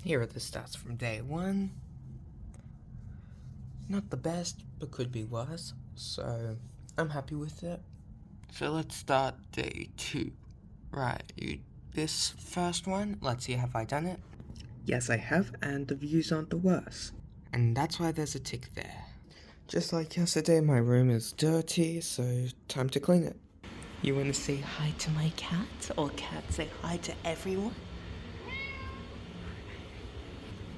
Here are the stats from day 1. Not the best, but could be worse, so I'm happy with it. So let's start day 2. Right, this first one, let's see, have I done it? Yes, I have, and the views aren't the worst. And that's why there's a tick there. Just like yesterday, my room is dirty, so time to clean it. You want to say hi to my cat, or cat say hi to everyone?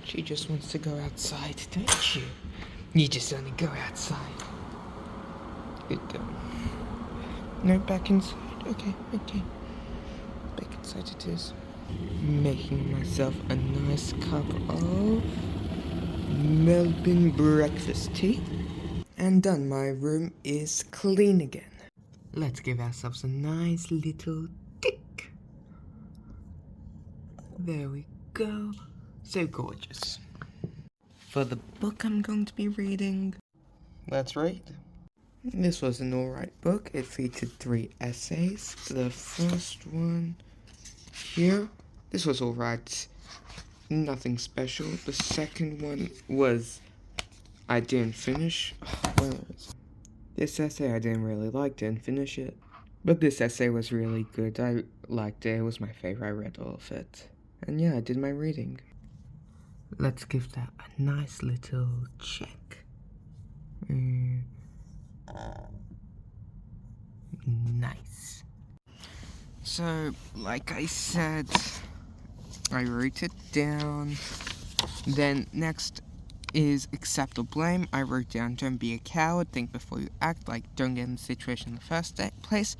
She just wants to go outside, don't you? You just want to go outside. Good girl. No, back inside. Okay. Back inside it is. Making myself a nice cup of Melbourne breakfast tea. And done, my room is clean again. Let's give ourselves a nice little tick. There we go. So gorgeous. For the book I'm going to be reading, let's read. This was an alright book. It featured 3 essays. The first one here, this was alright. Nothing special. The second one was I didn't finish. This essay I didn't really like, didn't finish it. But this essay was really good. I liked it. It was my favorite. I read all of it. And yeah, I did my reading. Let's give that a nice little check. Nice. So, like I said, I wrote it down. Then next is accept or blame. I wrote down don't be a coward, think before you act, like don't get in the situation in the first place.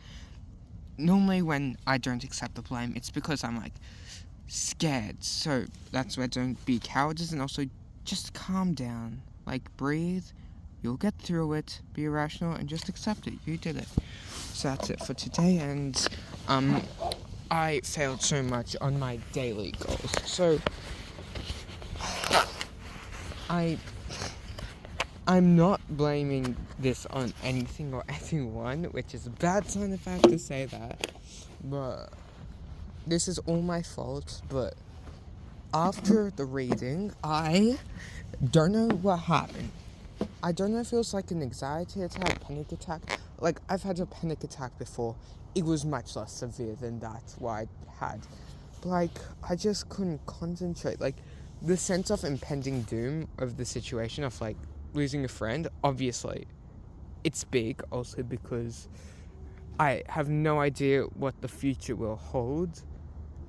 Normally when I don't accept the blame, it's because I'm like scared. So that's where don't be cowards, and also just calm down. Like breathe, you'll get through it, be rational, and just accept it. You did it. So that's it for today, and I failed so much on my daily goals. So I'm not blaming this on anything or anyone, which is a bad sign if I have to say that, but this is all my fault. But after the reading, I don't know what happened. I don't know if it was like an anxiety attack, panic attack. Like, I've had a panic attack before. It was much less severe than that, what I had. But, like, I just couldn't concentrate. Like, the sense of impending doom of the situation of, like, losing a friend, obviously, it's big, also because I have no idea what the future will hold,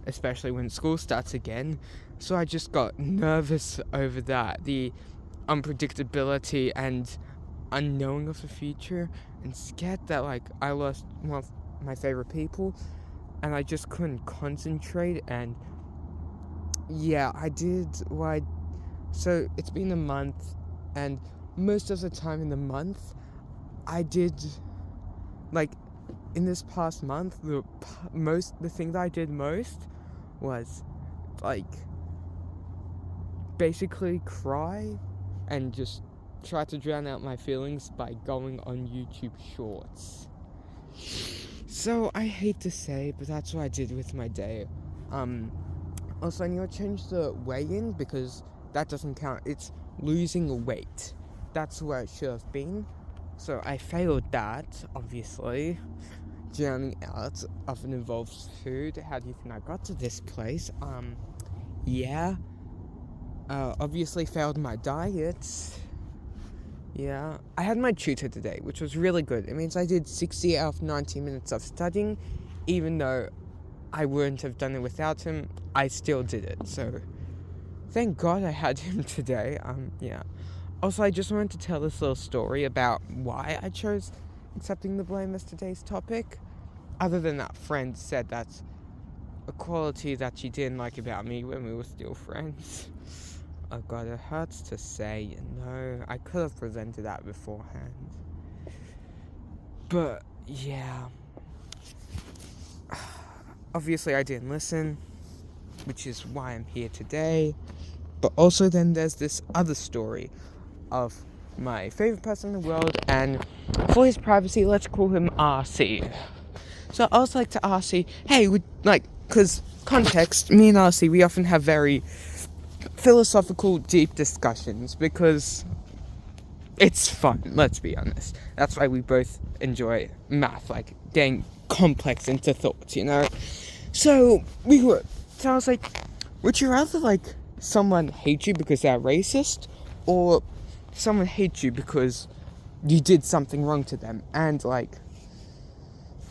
especially when school starts again. So I just got nervous over that, the unpredictability and unknowing of the future, and scared that, like, I lost one of my favorite people, and I just couldn't concentrate. And yeah, I did what so it's been a month, and most of the time in the month I did, like, in this past month, the thing that I did most was, like, basically cry and just try to drown out my feelings by going on YouTube Shorts. So I hate to say, but that's what I did with my day. Also, I need to change the weigh-in because that doesn't count. It's losing weight. That's where it should have been. So I failed that, obviously. Drowning out often involves food. How do you think I got to this place? Obviously failed my diet. Yeah, I had my tutor today, which was really good. It means I did 60 out of 90 minutes of studying, even though I wouldn't have done it without him. I still did it, so thank God I had him today. Yeah. Also, I just wanted to tell this little story about why I chose accepting the blame as today's topic. Other than that, friend said that's a quality that she didn't like about me when we were still friends. Oh God, it hurts to say, I could have prevented that beforehand. But, yeah. Obviously, I didn't listen, which is why I'm here today. But also then there's this other story of my favorite person in the world, and for his privacy, let's call him RC. So I was like to RC, hey, because context, me and RC, we often have very philosophical, deep discussions because it's fun, let's be honest. That's why we both enjoy math, like getting complex into thoughts, you know? So I was like, would you rather like someone hate you because they're racist, or someone hate you because you did something wrong to them? And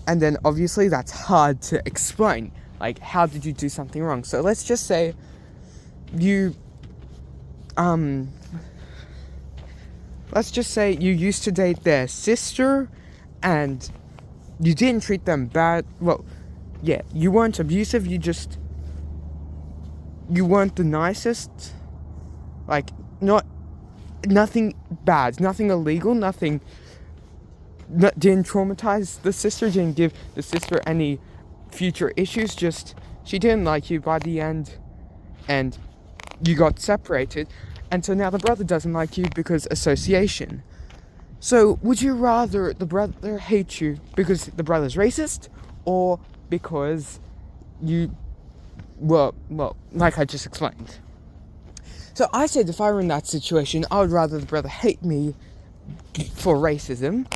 then obviously that's hard to explain. Like, how did you do something wrong? So let's just say you used to date their sister and you didn't treat them bad. Well, yeah, you weren't abusive, you weren't the nicest. Like, nothing bad, nothing illegal, didn't traumatize the sister, didn't give the sister any future issues, just she didn't like you by the end and you got separated, and so now the brother doesn't like you because association. So would you rather the brother hate you because the brother's racist, or because you like I just explained? So I said if I were in that situation, I would rather the brother hate me for racism.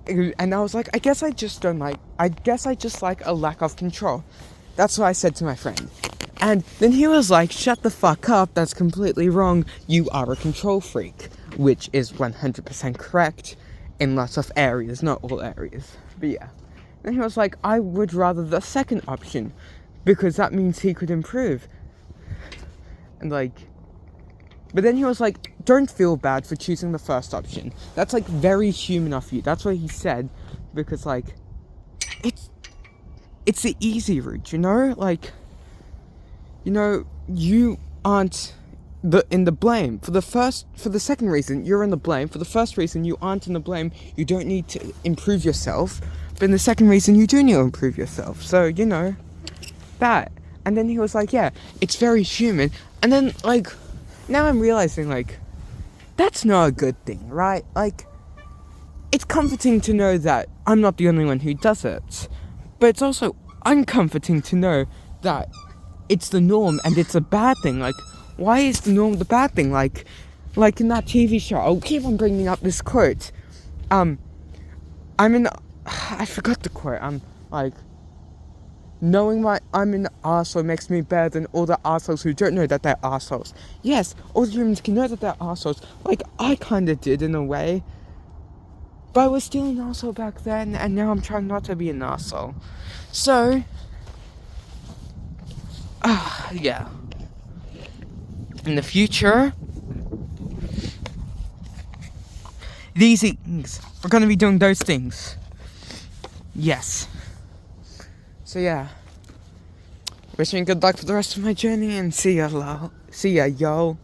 And I was like, I guess I just like a lack of control. That's what I said to my friend. And then he was like, shut the fuck up, that's completely wrong. You are a control freak. Which is 100% correct in lots of areas, not all areas. But yeah. Then he was like, I would rather the second option, because that means he could improve. And but then he was like, don't feel bad for choosing the first option. That's like very human of you. That's what he said, because like, it's the easy route, you know? Like, you know, you aren't in the blame. For the second reason, you're in the blame. For the first reason, you aren't in the blame. You don't need to improve yourself. But in the second reason, you do need to improve yourself. So, you know, that. And then he was like, yeah, it's very human. And then, like, now I'm realizing, like, that's not a good thing, right? Like, it's comforting to know that I'm not the only one who does it. But it's also uncomforting to know that it's the norm and it's a bad thing. Like, why is the norm the bad thing? Like in that TV show, I'll keep on bringing up this quote. I forgot the quote. Knowing I'm an arsehole makes me better than all the arseholes who don't know that they're arseholes. Yes, all humans can know that they're arseholes. Like, I kinda did in a way. But I was still an arsehole back then, and now I'm trying not to be an arsehole. So, yeah. In the future, these things, we're gonna be doing those things. Yes. So yeah. Wish me good luck for the rest of my journey, and see ya, yo.